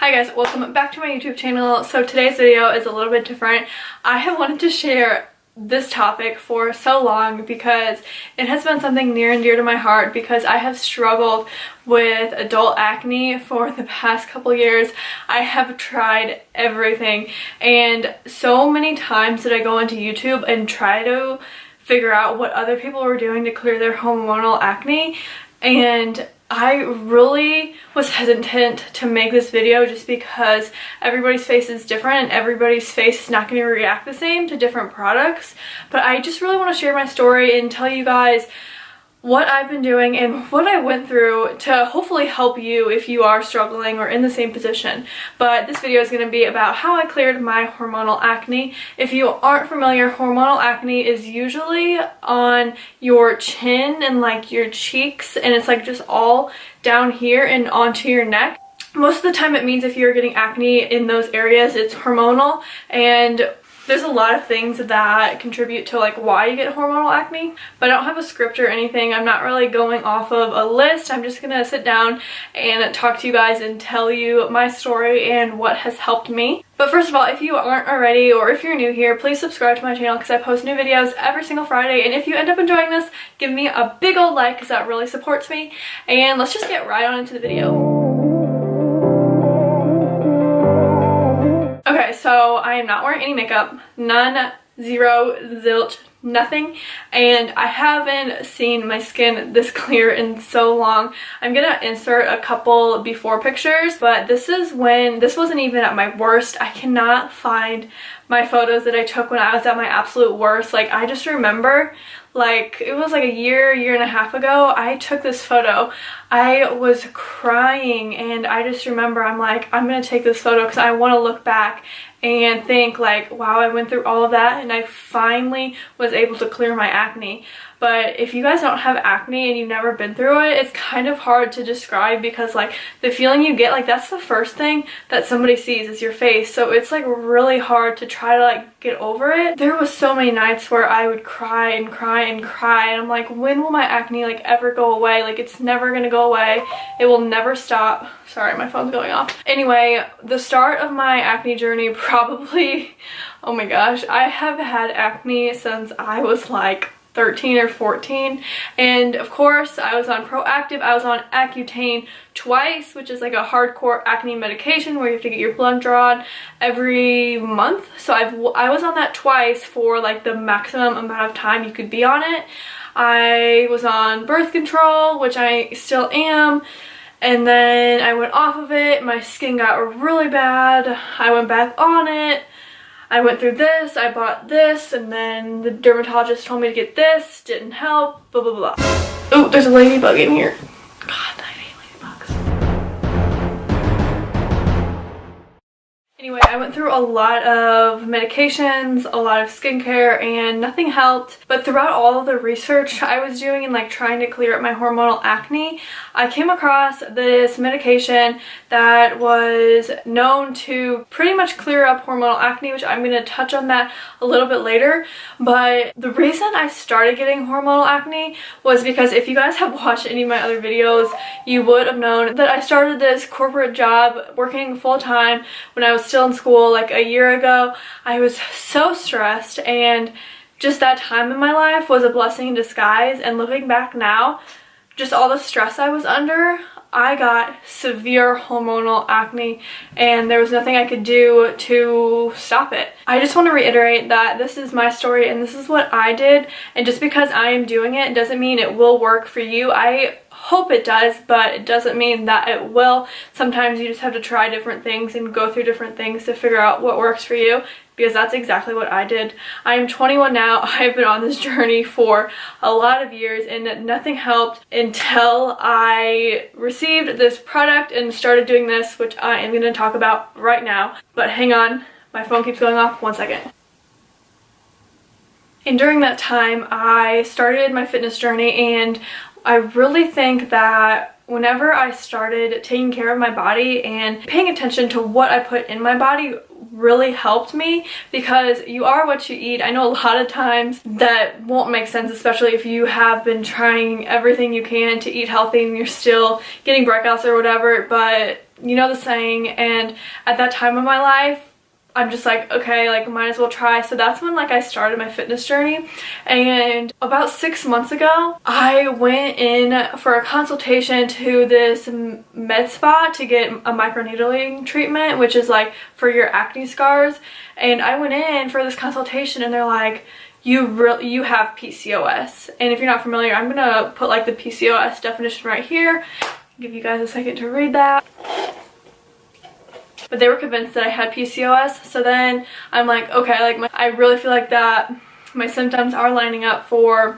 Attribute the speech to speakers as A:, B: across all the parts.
A: Hi guys, welcome back to my YouTube channel. So today's video is a little bit different. I have wanted to share this topic for so long because it has been something near and dear to my heart because I have struggled with adult acne for the past couple years. I have tried everything, and so many times did I go into YouTube and try to figure out what other people were doing to clear their hormonal acne, and I really was hesitant to make this video just because everybody's face is different and everybody's face is not going to react the same to different products. But I just really want to share my story and tell you guys what I've been doing and what I went through to hopefully help you if you are struggling or in the same position. But this video is going to be about how I cleared my hormonal acne. If you aren't familiar, hormonal acne is usually on your chin and like your cheeks, and it's like just all down here and onto your neck. Most of the time it means if you're getting acne in those areas, it's hormonal, and there's a lot of things that contribute to like why you get hormonal acne, but I don't have a script or anything. I'm not really going off of a list. I'm just gonna sit down and talk to you guys and tell you my story and what has helped me. But first of all, if you aren't already or if you're new here, please subscribe to my channel because I post new videos every single Friday. And if you end up enjoying this, give me a big old like because that really supports me. And let's just get right on into the video. Okay, so I am not wearing any makeup, none, zero, zilch, nothing, and I haven't seen my skin this clear in so long. I'm gonna insert a couple before pictures, but this wasn't even at my worst. I cannot find my photos that I took when I was at my absolute worst. Like, I just remember, like, it was like a year and a half ago, I took this photo. I was crying, and I just remember, I'm like, I'm gonna take this photo because I want to look back and think like, wow, I went through all of that and I finally was able to clear my acne. But if you guys don't have acne and you've never been through it, it's kind of hard to describe because like the feeling you get, like that's the first thing that somebody sees is your face. So it's like really hard to try to like get over it. There was so many nights where I would cry and cry and cry, and I'm like, when will my acne like ever go away? Like, it's never gonna go away. It will never stop. Sorry, my phone's going off. Anyway, the start of my acne journey probably, oh my gosh, I have had acne since I was like 13 or 14, and of course I was on Proactive. I was on Accutane twice, which is like a hardcore acne medication where you have to get your blood drawn every month. So I was on that twice for like the maximum amount of time you could be on it. I was on birth control, which I still am, and then I went off of it. My skin got really bad. I went back on it. I went through this, I bought this, and then the dermatologist told me to get this, didn't help, blah blah blah. Oh, there's a ladybug in here. God, I hate ladybugs. Anyway, I went through a lot of medications, a lot of skincare, and nothing helped. But throughout all of the research I was doing and like trying to clear up my hormonal acne, I came across this medication that was known to pretty much clear up hormonal acne, which I'm going to touch on that a little bit later. But the reason I started getting hormonal acne was because if you guys have watched any of my other videos, you would have known that I started this corporate job working full-time when I was still in school like a year ago. I was so stressed, and just that time in my life was a blessing in disguise. And looking back now, just all the stress I was under, I got severe hormonal acne, and there was nothing I could do to stop it. I just want to reiterate that this is my story and this is what I did, and just because I am doing it doesn't mean it will work for you. I hope it does, but it doesn't mean that it will. Sometimes you just have to try different things and go through different things to figure out what works for you, because that's exactly what I did. I am 21 now. I've been on this journey for a lot of years, and nothing helped until I received this product and started doing this, which I am going to talk about right now. But hang on, my phone keeps going off. 1 second. And during that time, I started my fitness journey, and I really think that whenever I started taking care of my body and paying attention to what I put in my body really helped me, because you are what you eat. I know a lot of times that won't make sense, especially if you have been trying everything you can to eat healthy and you're still getting breakouts or whatever, but you know the saying, and at that time of my life I'm just like, okay, like might as well try. So that's when like I started my fitness journey. And about 6 months ago I went in for a consultation to this med spa to get a microneedling treatment, which is like for your acne scars. And I went in for this consultation and they're like, you have PCOS. And if you're not familiar, I'm gonna put like the PCOS definition right here, give you guys a second to read that. But they were convinced that I had PCOS. So then I'm like, okay, like I really feel like that my symptoms are lining up for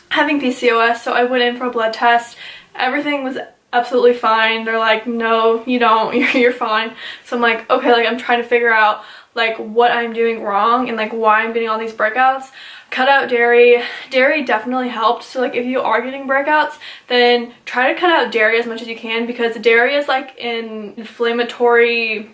A: having PCOS. So I went in for a blood test. Everything was absolutely fine. They're like, no, you don't, you're fine. So I'm like, okay, like I'm trying to figure out like what I'm doing wrong and like why I'm getting all these breakouts. Cut out dairy. Dairy definitely helped. So like if you are getting breakouts, then try to cut out dairy as much as you can, because dairy is like an inflammatory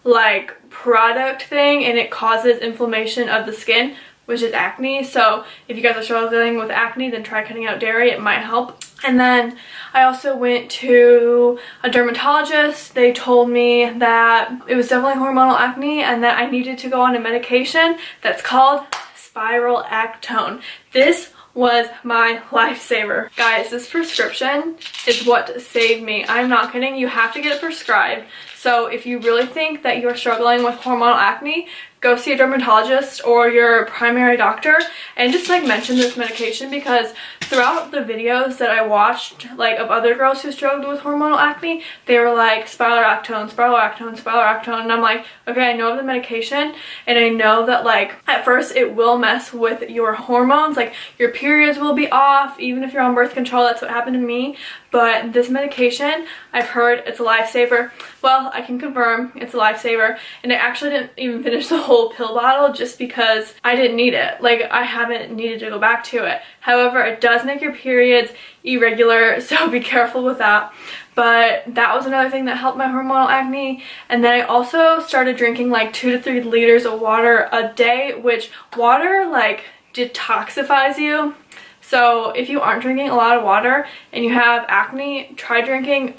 A: like product thing and it causes inflammation of the skin, which is acne. So if you guys are struggling with acne, then try cutting out dairy. It might help. And then I also went to a dermatologist. They told me that it was definitely hormonal acne and that I needed to go on a medication that's called spironolactone. This was my lifesaver. Guys, this prescription is what saved me. I'm not kidding. You have to get it prescribed. So if you really think that you're struggling with hormonal acne, go see a dermatologist or your primary doctor and just like mention this medication, because throughout the videos that I watched like of other girls who struggled with hormonal acne, they were like spironolactone, spironolactone, spironolactone, and I'm like, okay, I know of the medication and I know that like at first it will mess with your hormones, like your periods will be off even if you're on birth control. That's what happened to me. But this medication, I've heard it's a lifesaver. Well, I can confirm it's a lifesaver, and I actually didn't even finish the whole pill bottle just because I didn't need it. Like I haven't needed to go back to it. However, it does make your periods irregular, so be careful with that. But that was another thing that helped my hormonal acne. And then I also started drinking like 2 to 3 liters of water a day, which water like detoxifies you. So if you aren't drinking a lot of water and you have acne, try drinking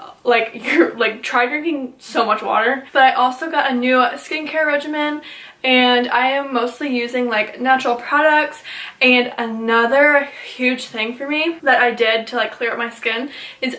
A: try drinking so much water. But I also got a new skincare regimen and I am mostly using like natural products. And another huge thing for me that I did to like clear up my skin is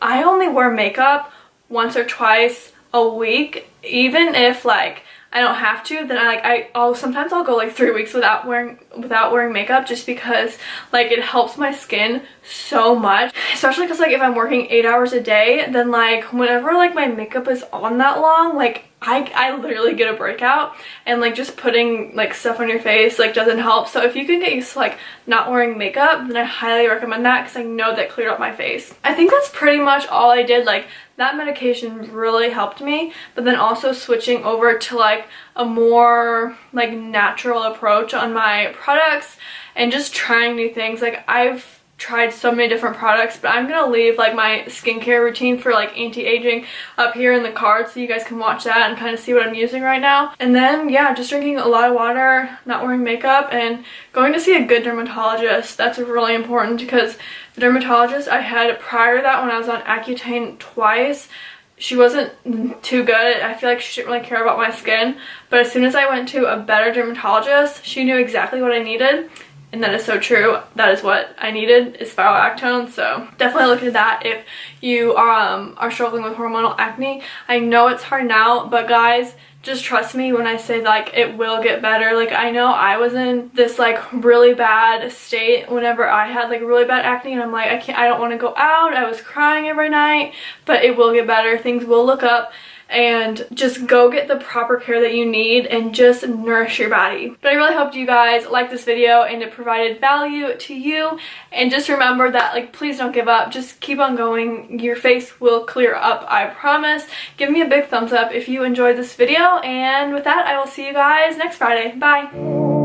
A: I only wear makeup once or twice a week. Even if like I don't have to, then sometimes I'll go like 3 weeks without wearing makeup, just because like it helps my skin so much. Especially because like if I'm working 8 hours a day, then like whenever like my makeup is on that long, like I literally get a breakout, and like just putting like stuff on your face like doesn't help. So if you can get used to like not wearing makeup, then I highly recommend that, because I know that cleared up my face. I think that's pretty much all I did. Like that medication really helped me, but then also switching over to like a more like natural approach on my products and just trying new things. Like I've tried so many different products, but I'm gonna leave like my skincare routine for like anti-aging up here in the card so you guys can watch that and kind of see what I'm using right now. And then yeah, just drinking a lot of water, not wearing makeup, and going to see a good dermatologist. That's really important, because the dermatologist I had prior to that, when I was on Accutane twice, she wasn't too good. I feel like she didn't really care about my skin. But as soon as I went to a better dermatologist, she knew exactly what I needed. And that is so true. That is what I needed, is spironolactone. So definitely look into that if you are struggling with hormonal acne. I know it's hard now, but guys, just trust me when I say like it will get better. Like I know I was in this like really bad state whenever I had like really bad acne, and I'm like, I don't want to go out. I was crying every night, but it will get better. Things will look up. And just go get the proper care that you need and just nourish your body. But I really hope you guys liked this video and it provided value to you. And just remember that like please don't give up. Just keep on going. Your face will clear up, I promise. Give me a big thumbs up if you enjoyed this video. And with that, I will see you guys next Friday. Bye!